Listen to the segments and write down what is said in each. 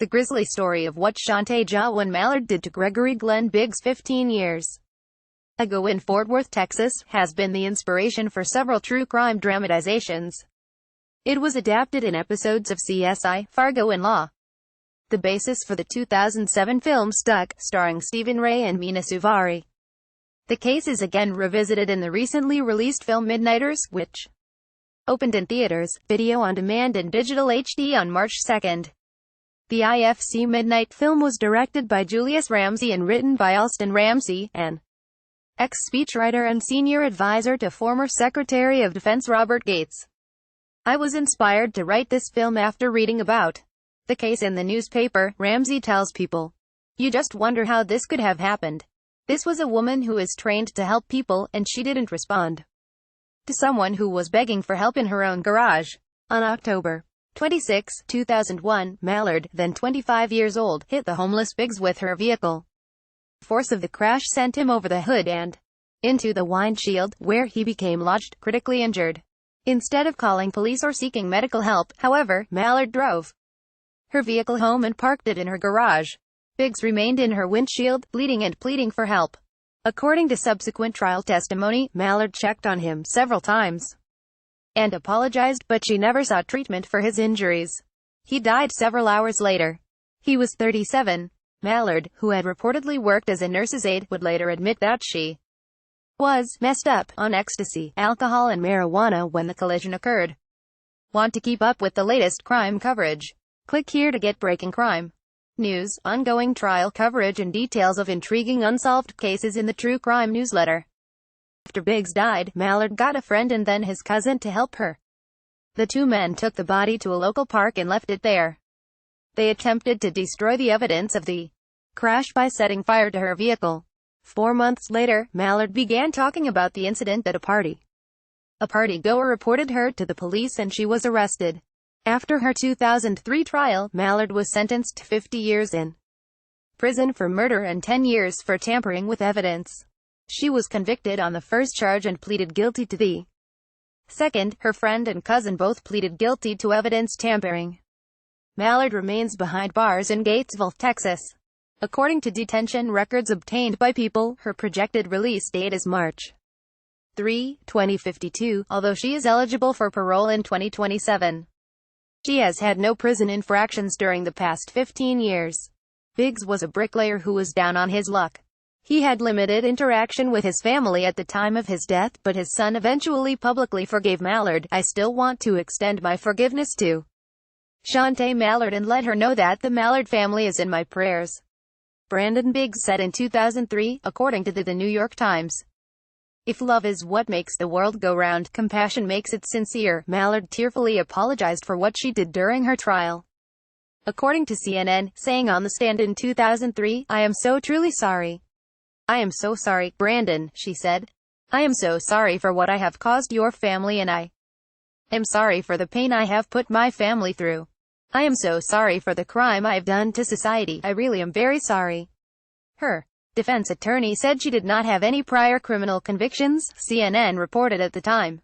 The grisly story of what Shantae Jawan Mallard did to Gregory Glenn Biggs 15 years ago in Fort Worth, Texas, has been the inspiration for several true crime dramatizations. It was adapted in episodes of CSI, Fargo and Law. The basis for the 2007 film Stuck, starring Stephen Ray and Mina Suvari. The case is again revisited in the recently released film Midnighters, which opened in theaters, video on demand and digital HD on March 2. The IFC Midnight film was directed by Julius Ramsey and written by Alston Ramsey, an ex-speechwriter and senior advisor to former Secretary of Defense Robert Gates. I was inspired to write this film after reading about the case in the newspaper, Ramsey tells People. You just wonder how this could have happened. This was a woman who is trained to help people, and she didn't respond to someone who was begging for help in her own garage. On October 26, 2001, Mallard, then 25 years old, hit the homeless Biggs with her vehicle. The force of the crash sent him over the hood and into the windshield, where he became lodged, critically injured. Instead of calling police or seeking medical help, however, Mallard drove her vehicle home and parked it in her garage. Biggs remained in her windshield, bleeding and pleading for help. According to subsequent trial testimony, Mallard checked on him several times and apologized, but she never sought treatment for his injuries. He died several hours later. He was 37. Mallard, who had reportedly worked as a nurse's aide, would later admit that she was messed up on ecstasy, alcohol and marijuana when the collision occurred. Want to keep up with the latest crime coverage? Click here to get breaking crime news, ongoing trial coverage and details of intriguing unsolved cases in the True Crime newsletter. After Biggs died, Mallard got a friend and then his cousin to help her. The two men took the body to a local park and left it there. They attempted to destroy the evidence of the crash by setting fire to her vehicle. 4 months later, Mallard began talking about the incident at a party. A party-goer reported her to the police and she was arrested. After her 2003 trial, Mallard was sentenced to 50 years in prison for murder and 10 years for tampering with evidence. She was convicted on the first charge and pleaded guilty to the second. Her friend and cousin both pleaded guilty to evidence tampering. Mallard remains behind bars in Gatesville, Texas. According to detention records obtained by People, her projected release date is March 3, 2052, although she is eligible for parole in 2027. She has had no prison infractions during the past 15 years. Biggs was a bricklayer who was down on his luck. He had limited interaction with his family at the time of his death, but his son eventually publicly forgave Mallard. I still want to extend my forgiveness to Shantae Mallard and let her know that the Mallard family is in my prayers. Brandon Biggs said in 2003, according to the New York Times. If love is what makes the world go round, compassion makes it sincere. Mallard tearfully apologized for what she did during her trial. According to CNN, saying on the stand in 2003, I am so truly sorry. I am so sorry, Brandon, she said. I am so sorry for what I have caused your family and I am sorry for the pain I have put my family through. I am so sorry for the crime I have done to society. I really am very sorry. Her defense attorney said she did not have any prior criminal convictions, CNN reported at the time.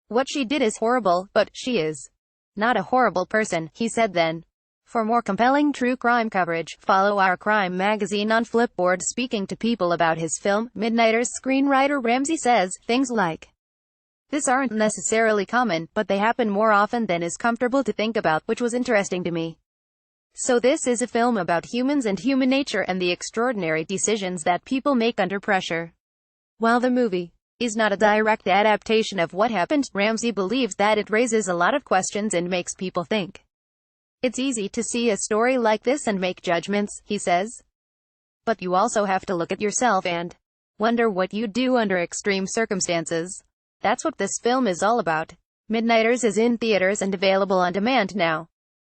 What she did is horrible, but she is not a horrible person, he said then. For more compelling true crime coverage, follow our crime magazine on Flipboard. Speaking to People about his film, Midnighters, screenwriter Ramsey says, things like this aren't necessarily common, but they happen more often than is comfortable to think about, which was interesting to me. So this is a film about humans and human nature and the extraordinary decisions that people make under pressure. While the movie is not a direct adaptation of what happened, Ramsey believes that it raises a lot of questions and makes people think. It's easy to see a story like this and make judgments, he says. But you also have to look at yourself and wonder what you'd do under extreme circumstances. That's what this film is all about. Midnighters is in theaters and available on demand now.